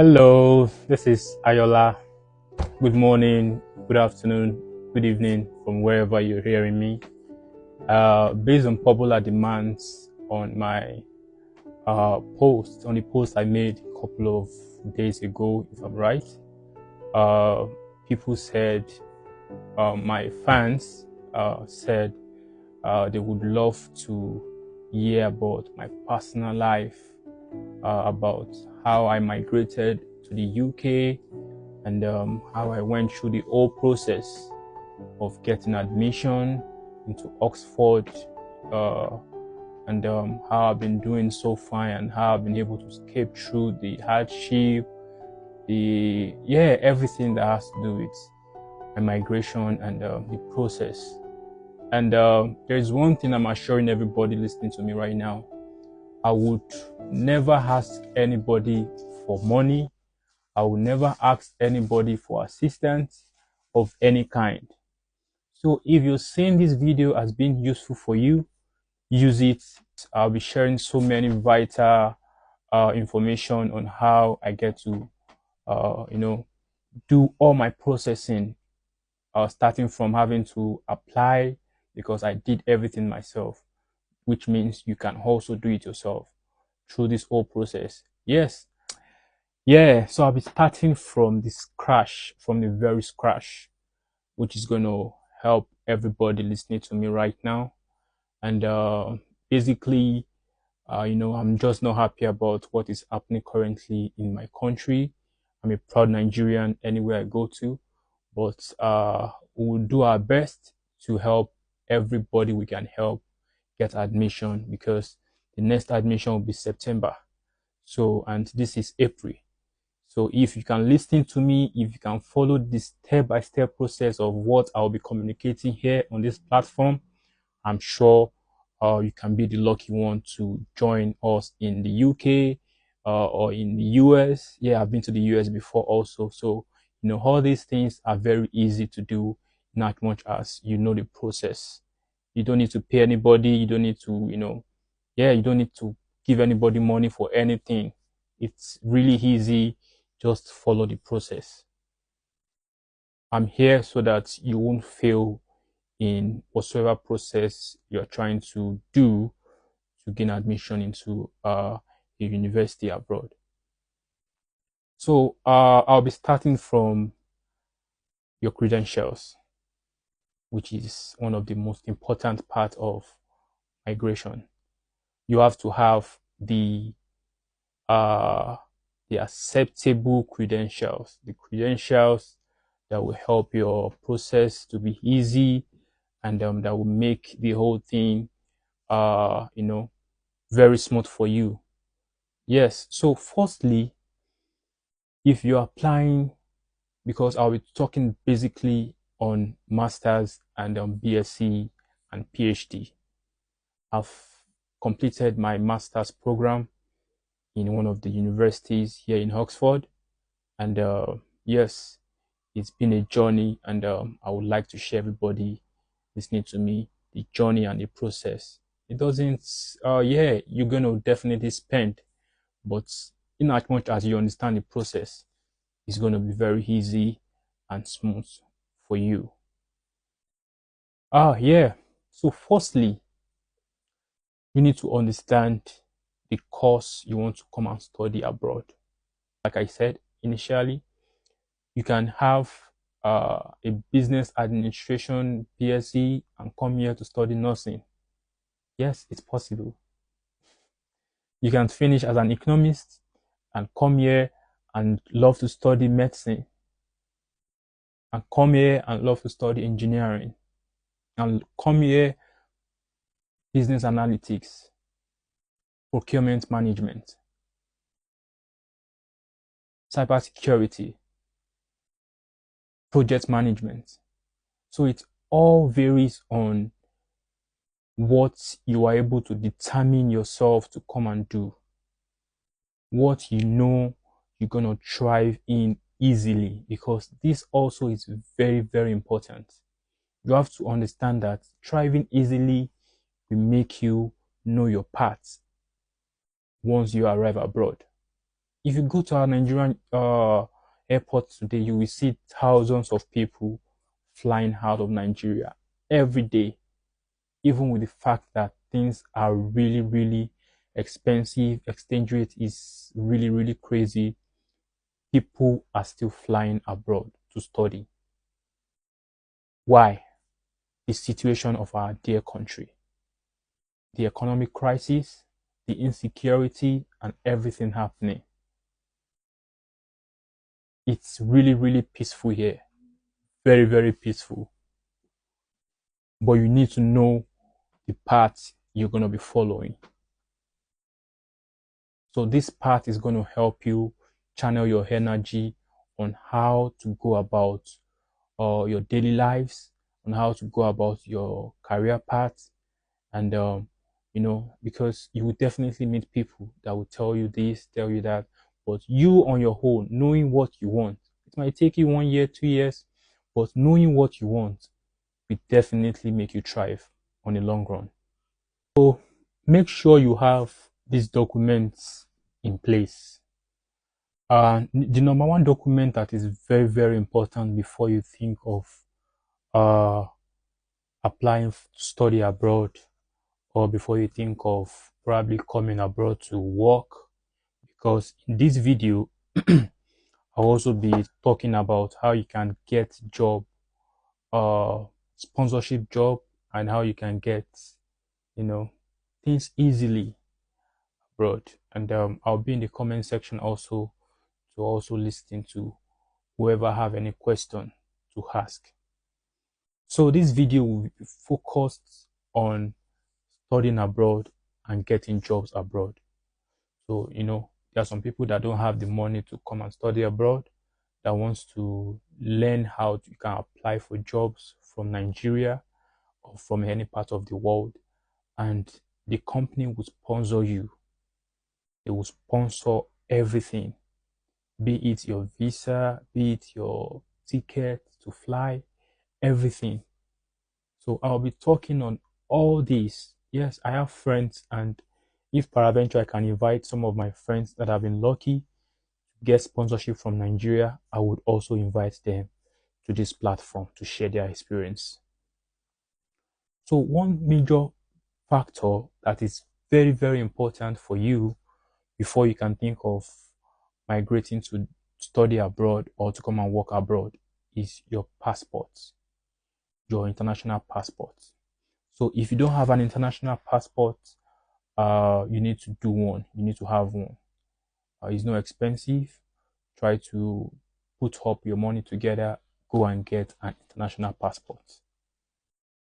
Hello, this is Ayola. Good morning, good afternoon, good evening from wherever you're hearing me. Based on popular demands on my on the post I made a couple of days ago, if I'm right, uh, people said, my fans said they would love to hear about my personal life, about how I migrated to the UK and how I went through the whole process of getting admission into Oxford, uh, and how I've been doing so far and how I've been able to escape through the hardship, everything that has to do with my migration and the process. And there's one thing I'm assuring everybody listening to me right now: I would never ask anybody for money. I will never ask anybody for assistance of any kind. So if you're seeing this video as being useful for you, use it. I'll be sharing so many vital information on how I get to, do all my processing, starting from having to apply, because I did everything myself, which means you can also do it yourself through this whole process. Yes. Yeah. So I'll be starting from the scratch, from the very scratch, which is going to help everybody listening to me right now. And basically, I'm just not happy about what is happening currently in my country. I'm a proud Nigerian anywhere I go to, but we'll do our best to help everybody we can help get admission, because the next admission will be September. So, and this is April. So if you can listen to me, if you can follow this step-by-step process of what I'll be communicating here on this platform, I'm sure you can be the lucky one to join us in the UK or in the US. Yeah, I've been to the US before also. So, all these things are very easy to do, not much as you know the process. You don't need to pay anybody. You don't need to, you don't need to give anybody money for anything. It's really easy. Just follow the process. I'm here so that you won't fail in whatsoever process you're trying to do to gain admission into a university abroad. So I'll be starting from your credentials, which is one of the most important part of migration. You have to have uh, the acceptable credentials, the credentials that will help your process to be easy, and that will make the whole thing, very smooth for you. Yes. So firstly, if you're applying, because I'll be talking basically on masters and BSc and PhD. I've completed my master's program in one of the universities here in Oxford, and yes, it's been a journey, and I would like to share everybody listening to me the journey and the process. It doesn't, you're gonna definitely spend, but in as much as you understand the process, it's gonna be very easy and smooth for you. Yeah. So firstly, you need to understand the course you want to come and study abroad. Like I said initially, you can have a business administration BSc and come here to study nursing. Yes, it's possible. You can finish as an economist and come here and love to study medicine, and come here and love to study engineering, and come here business analytics, procurement management, cybersecurity, project management. So it all varies on what you are able to determine yourself to come and do, what you know you're going to thrive in easily, because this also is very, very important. You have to understand that thriving easily will make you know your path once you arrive abroad. If you go to our Nigerian airport today, you will see thousands of people flying out of Nigeria every day, even with the fact that things are really, really expensive, exchange rate is really, really crazy. People are still flying abroad to study. Why? The situation of our dear country, the economic crisis, the insecurity, and everything happening. It's really, really peaceful here. Very, very peaceful. But you need to know the path you're going to be following. So this path is going to help you channel your energy on how to go about your daily lives, on how to go about your career path. And, because you will definitely meet people that will tell you this, tell you that. But you on your own, knowing what you want, it might take you 1 year, 2 years, but knowing what you want will definitely make you thrive on the long run. So make sure you have these documents in place. The number one document that is very, very important before you think of uh, applying to study abroad, or before you think of probably coming abroad to work, because in this video I'll also be talking about how you can get job, sponsorship job, and how you can get, things easily abroad. And I'll be in the comment section also to also listen to whoever have any question to ask. So this video will be focused on studying abroad and getting jobs abroad. So, there are some people that don't have the money to come and study abroad, that wants to learn how you can apply for jobs from Nigeria or from any part of the world, and the company will sponsor you. They will sponsor everything, be it your visa, be it your ticket to fly, everything. So I'll be talking on all these. Yes, I have friends, and if peradventure I can invite some of my friends that have been lucky to get sponsorship from Nigeria, I would also invite them to this platform to share their experience. So one major factor that is very, very important for you before you can think of migrating to study abroad or to come and work abroad is your passport, your international passport. So if you don't have an international passport, you need to do one. You need to have one. It's not expensive. Try to put up your money together. Go and get an international passport.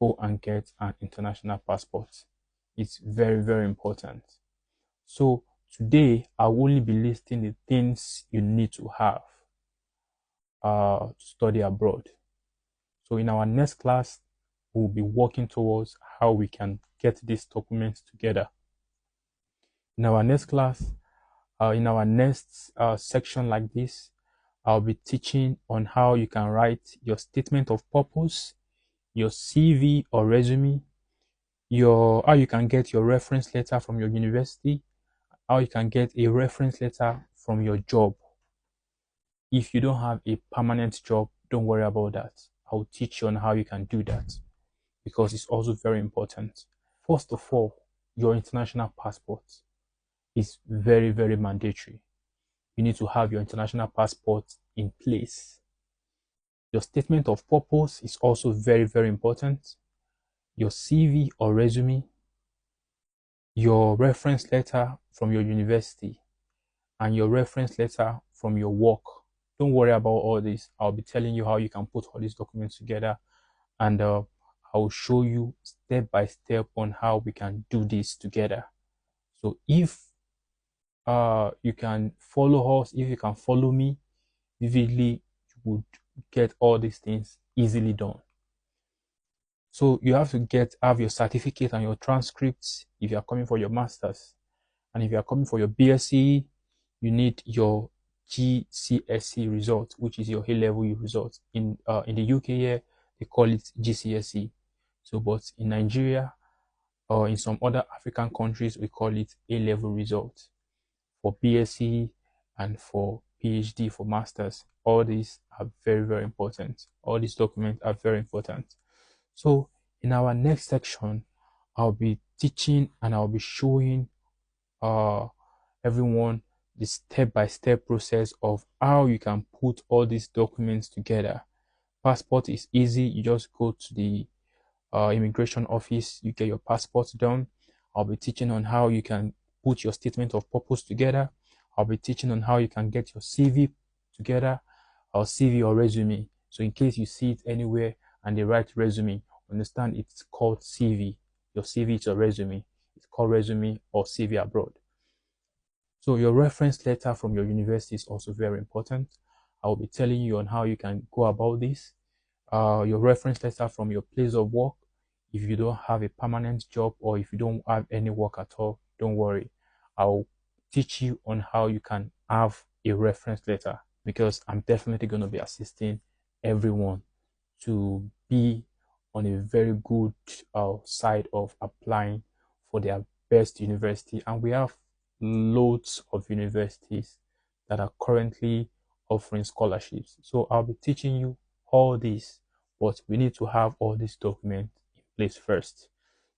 Go and get an international passport. It's very, very important. So today I will only be listing the things you need to have to study abroad. So in our next class, we'll be working towards how we can get these documents together. In our next class, in our next section like this, I'll be teaching on how you can write your statement of purpose, your CV or resume, how you can get your reference letter from your university, how you can get a reference letter from your job. If you don't have a permanent job, don't worry about that. I'll teach you on how you can do that, because it's also very important. First of all, your international passport is very, very mandatory. You need to have your international passport in place. Your statement of purpose is also very, very important. Your CV or resume, your reference letter from your university, and your reference letter from your work. Don't worry about all this. I'll be telling you how you can put all these documents together, and I'll show you step by step on how we can do this together. So if you can follow us, if you can follow me vividly, you would get all these things easily done. So you have to have your certificate and your transcripts if you are coming for your masters, and if you are coming for your BSc, you need your GCSE result, which is your A-level result. In the UK here, they call it GCSE. So, but in Nigeria or in some other African countries, we call it A-level result. For BSc, and for PhD, for masters. All these are very, very important. All these documents are very important. So in our next section, I'll be teaching and I'll be showing everyone the step-by-step process of how you can put all these documents together. Passport is easy. You just go to the immigration office, you get your passport done. I'll be teaching on how you can put your statement of purpose together. I'll be teaching on how you can get your CV together, or CV or resume. So in case you see it anywhere and they write resume, understand it's called CV. Your CV is your resume. It's called resume or CV abroad. So your reference letter from your university is also very important. I will be telling you on how you can go about this. Your reference letter from your place of work. If you don't have a permanent job or if you don't have any work at all, don't worry. I'll teach you on how you can have a reference letter, because I'm definitely going to be assisting everyone to be on a very good side of applying for their best university. And we have loads of universities that are currently offering scholarships. So I'll be teaching you all this, but we need to have all these documents in place first.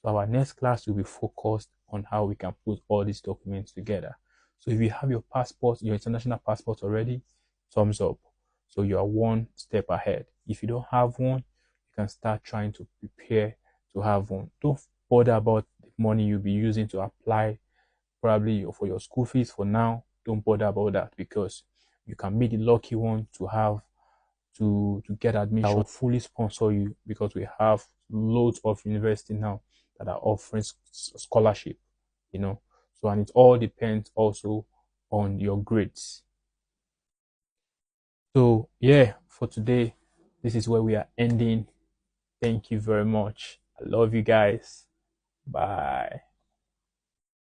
So our next class will be focused on how we can put all these documents together. So if you have your passport, your international passport already, thumbs up. So you are one step ahead. If you don't have one, you can start trying to prepare to have one. Don't bother about the money you'll be using to apply probably for your school fees for now. Don't bother about that, because you can be the lucky one to have to get admission. I will fully sponsor you, because we have loads of universities now that are offering scholarship, you know. So, and it all depends also on your grades. So yeah, for today, this is where we are ending. Thank you very much. I love you guys. Bye.